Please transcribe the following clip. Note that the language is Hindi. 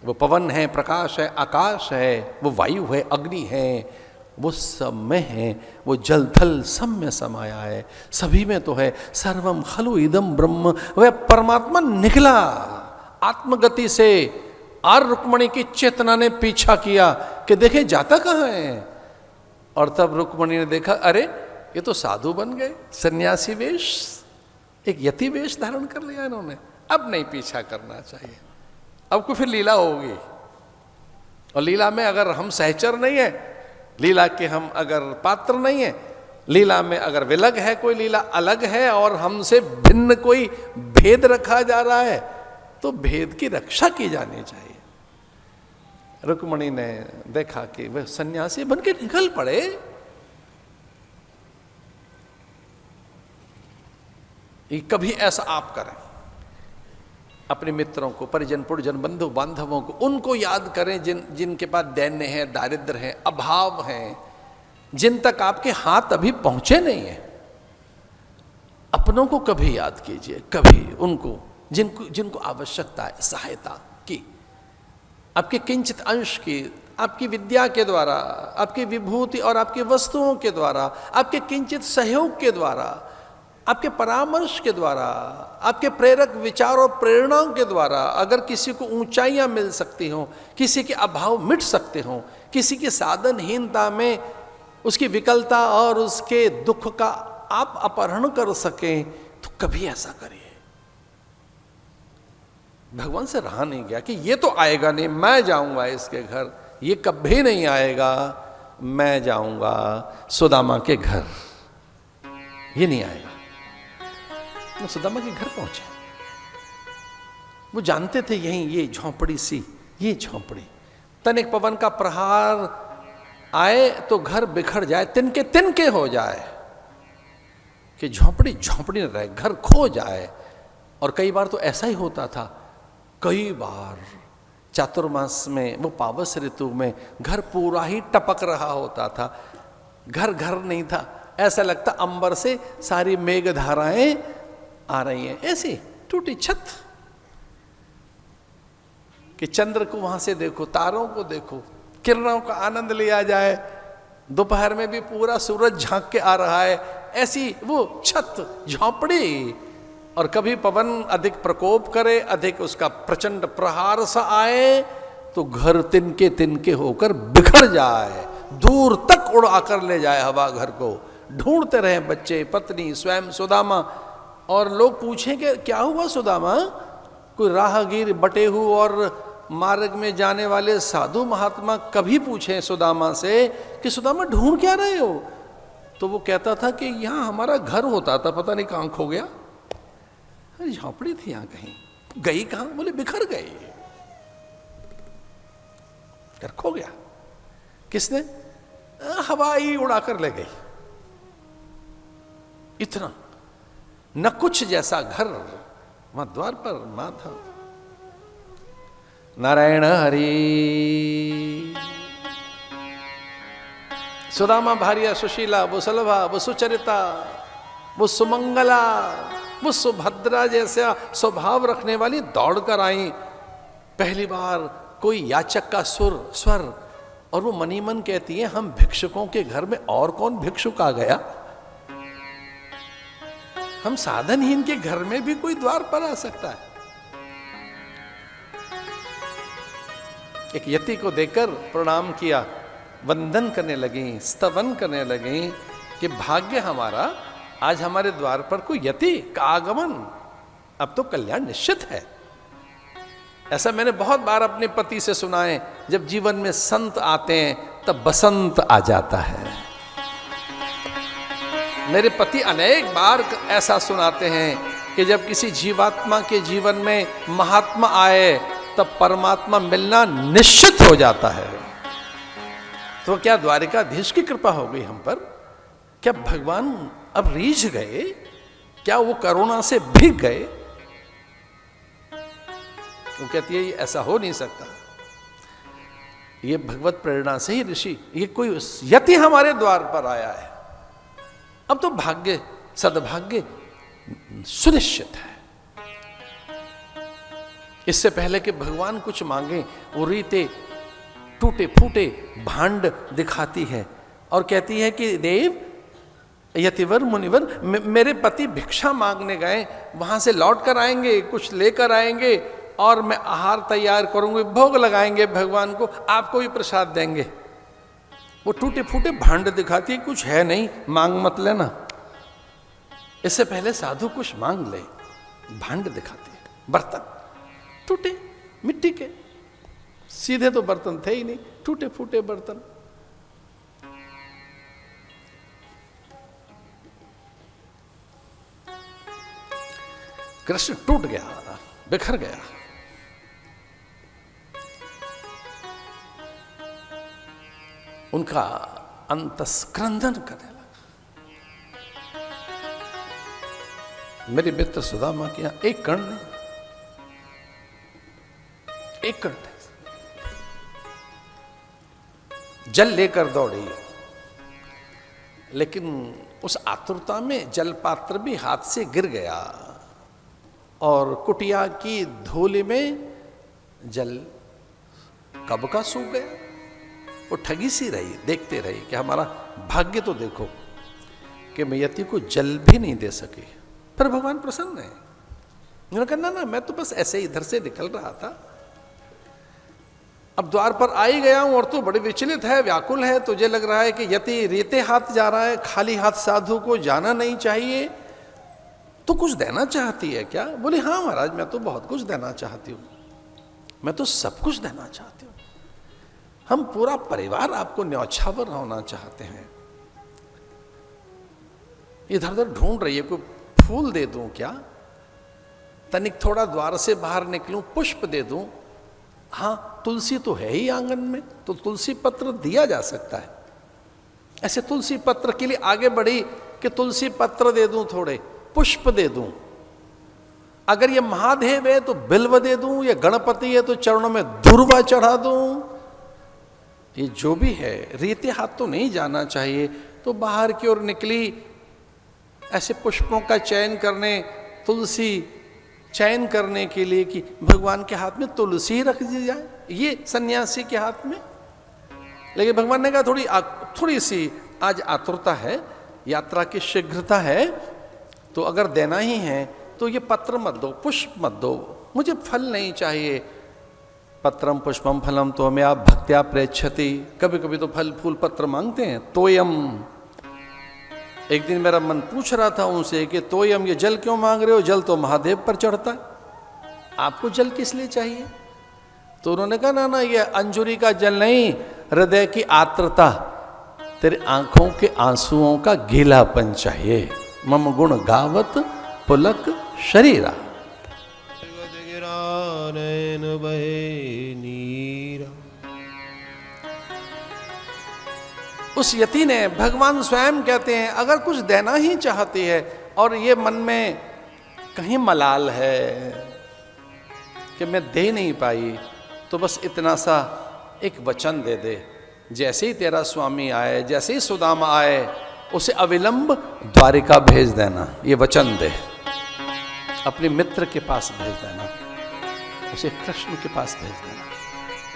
वो पवन है, प्रकाश है, आकाश है, वो वायु है, अग्नि है, वो सब में है, वो जल थल सब में समाया है, सभी में तो है। सर्वम खलु इदम ब्रह्म, वह परमात्मा निकला आत्मगति से। और रुक्मणी की चेतना ने पीछा किया कि देखे जाता कहाँ है। और तब रुक्मणी ने देखा, अरे ये तो साधु बन गए, सन्यासी वेश, एक यति वेश धारण कर लिया इन्होंने। अब नहीं पीछा करना चाहिए, अब कोई फिर लीला होगी। और लीला में अगर हम सहचर नहीं है, लीला के हम अगर पात्र नहीं है, लीला में अगर विलग है, कोई लीला अलग है और हमसे भिन्न कोई भेद रखा जा रहा है, तो भेद की रक्षा की जानी चाहिए। रुक्मणी ने देखा कि वह सन्यासी बन के निकल पड़े। ये कभी ऐसा आप करें, अपने मित्रों को, परिजन पुरजन, बंधु बांधवों को, उनको याद करें जिनके पास दैन्य है, दारिद्र है, अभाव है, जिन तक आपके हाथ अभी पहुंचे नहीं है। अपनों को कभी याद कीजिए, कभी उनको जिनको आवश्यकता है सहायता की, आपके किंचित अंश की, आपकी विद्या के द्वारा, आपकी विभूति और आपकी वस्तुओं के द्वारा, आपके किंचित सहयोग के द्वारा, आपके परामर्श के द्वारा, आपके प्रेरक विचार और प्रेरणाओं के द्वारा अगर किसी को ऊंचाइयां मिल सकती हों, किसी के अभाव मिट सकते हों, किसी की साधनहीनता में उसकी विकलता और उसके दुख का आप अपहरण कर सकें, तो कभी ऐसा करिए। भगवान से रहा नहीं गया कि ये तो आएगा नहीं, मैं जाऊंगा इसके घर, ये कभी नहीं आएगा, मैं जाऊंगा सुदामा के घर, ये नहीं आएगा। वो सुदामा के घर पहुंचे। वो जानते थे यहीं ये झोंपड़ी सी, ये झोंपड़ी, तनिक पवन का प्रहार आए तो घर बिखर जाए, तिनके तिनके हो जाए, कि झोंपड़ी झोंपड़ी न रहे, घर खो जाए। और कई बार तो ऐसा ही होता था, कई बार चातुर्मास में, वो पावस ऋतु में घर पूरा ही टपक रहा होता था, घर घर नहीं था, ऐसा लगता अंबर से सारी मेघ धाराएं आ रही हैं, ऐसी टूटी छत, कि चंद्र को वहां से देखो, तारों को देखो, किरणों का आनंद लिया जाए, दोपहर में भी पूरा सूरज झांक के आ रहा है, ऐसी वो छत झोंपड़ी। और कभी पवन अधिक प्रकोप करे, अधिक उसका प्रचंड प्रहार सा आए, तो घर तिनके तिनके होकर बिखर जाए, दूर तक उड़ा कर ले जाए हवा घर को। ढूंढते रहे बच्चे, पत्नी, स्वयं सुदामा, और लोग पूछें कि क्या हुआ सुदामा। कोई राहगीर, बटेहू और मार्ग में जाने वाले साधु महात्मा कभी पूछें सुदामा से कि सुदामा ढूंढ क्या रहे हो, तो वो कहता था कि यहाँ हमारा घर होता था, पता नहीं कहाँ खो गया, झोंपड़ी थी यहाँ कहीं, गई कहाँ, बोले बिखर गई, घर खो गया, किसने, हवाई उड़ा कर ले गई। इतना न कुछ जैसा घर वहां द्वार पर माधव। नारायण हरि। सुदामा भार्या सुशीला, वो सुलभा, वो सुचरिता, वो सुमंगला, वो सुभद्रा जैसा स्वभाव रखने वाली दौड़ कर आई। पहली बार कोई याचक का स्वर, और वो मनी मन कहती है, हम भिक्षुकों के घर में और कौन भिक्षुक आ गया, हम साधनहीन के घर में भी कोई द्वार पर आ सकता है। एक यति को देखकर प्रणाम किया, वंदन करने लगी, स्तवन करने लगी कि भाग्य हमारा, आज हमारे द्वार पर कोई यति का आगमन, अब तो कल्याण निश्चित है। ऐसा मैंने बहुत बार अपने पति से सुना है, जब जीवन में संत आते हैं तब बसंत आ जाता है। मेरे पति अनेक बार ऐसा सुनाते हैं कि जब किसी जीवात्मा के जीवन में महात्मा आए तब परमात्मा मिलना निश्चित हो जाता है। तो क्या द्वारिकाधीश की कृपा हो गई हम पर? क्या भगवान अब रीझ गए? क्या वो करुणा से भीग गए? वो कहती है ये ऐसा हो नहीं सकता, ये भगवत प्रेरणा से ही ऋषि, ये कोई यति हमारे द्वार पर आया है, अब तो भाग्य, सद्भाग्य सुनिश्चित है। इससे पहले कि भगवान कुछ मांगे, वो रीते टूटे फूटे भांड दिखाती है और कहती है कि देव, यतिवर मुनिवर, मेरे पति भिक्षा मांगने गए, वहां से लौट कर आएंगे, कुछ लेकर आएंगे और मैं आहार तैयार करूंगी, भोग लगाएंगे भगवान को, आपको भी प्रसाद देंगे। वो टूटे फूटे भांड दिखाती है, कुछ है नहीं, मांग मत लेना। इससे पहले साधु कुछ मांग ले, भांड दिखाती है, बर्तन टूटे मिट्टी के, सीधे तो बर्तन थे ही नहीं, टूटे फूटे बर्तन। कृष्ण टूट गया, बिखर गया। उनका अंतस्क्रंदन करने लगा। मेरे मित्र सुदामा के यहां एक कण नहीं, एक कण नहीं, जल लेकर दौड़ी, लेकिन उस आतुरता में जल पात्र भी हाथ से गिर गया और कुटिया की धूलि में जल कब का सूख गया। वो ठगी सी रही, देखते रही कि हमारा भाग्य तो देखो कि मैं यति को जल भी नहीं दे सकी। पर भगवान प्रसन्न है। उन्होंने कहा ना, मैं तो बस ऐसे इधर से निकल रहा था, अब द्वार पर आ ही गया हूं और तू बड़े विचलित है, व्याकुल है, तुझे लग रहा है कि यति रेते हाथ जा रहा है, खाली हाथ साधु को जाना नहीं चाहिए, तो कुछ देना चाहती है क्या? बोले हाँ महाराज, मैं तो बहुत कुछ देना चाहती हूं, मैं तो सब कुछ देना चाहती हूं, हम पूरा परिवार आपको न्यौछावर होना चाहते हैं। इधर उधर ढूंढ रही है, कोई फूल दे दूं क्या, तनिक थोड़ा द्वार से बाहर निकलूं, पुष्प दे दूं, हाँ तुलसी तो है ही आंगन में, तो तुलसी पत्र दिया जा सकता है। ऐसे तुलसी पत्र के लिए आगे बढ़ी कि तुलसी पत्र दे दूं, थोड़े पुष्प दे दूं, अगर ये महादेव है तो बिल्व दे दूं, या गणपति है तो चरणों में धुर्वा चढ़ा दूं, ये जो भी है, रेते हाथ तो नहीं जाना चाहिए। तो बाहर की ओर निकली, ऐसे पुष्पों का चयन करने, तुलसी चयन करने के लिए कि भगवान के हाथ में तुलसी रख दी जाए, ये सन्यासी के हाथ में। लेकिन भगवान ने कहा थोड़ी सी आज आतुरता है, यात्रा की शीघ्रता है, तो अगर देना ही है तो ये पत्र मत दो, पुष्प मत दो, मुझे फल नहीं चाहिए। पत्रम पुष्पम फलम तो हमें आप भक्त्या प्रेक्षति, कभी कभी तो फल फूल पत्र मांगते हैं। तोयम, एक दिन मेरा मन पूछ रहा था उनसे कि तोयम, ये जल क्यों मांग रहे हो, जल तो महादेव पर चढ़ता है, आपको जल किस लिए चाहिए? तो उन्होंने कहा ना, ये अंजुरी का जल नहीं, हृदय की आर्द्रता, तेरे आंखों के आंसुओं का गीलापन चाहिए। मम गुण गावत पुलक शरीरा, उस यति ने, भगवान स्वयं कहते हैं, अगर कुछ देना ही चाहती है और ये मन में कहीं मलाल है कि मैं दे नहीं पाई, तो बस इतना सा एक वचन दे दे, जैसे ही तेरा स्वामी आए, जैसे ही सुदामा आए, उसे अविलंब द्वारिका भेज देना, ये वचन दे, अपने मित्र के पास भेज देना, उसे कृष्ण के पास भेज देना।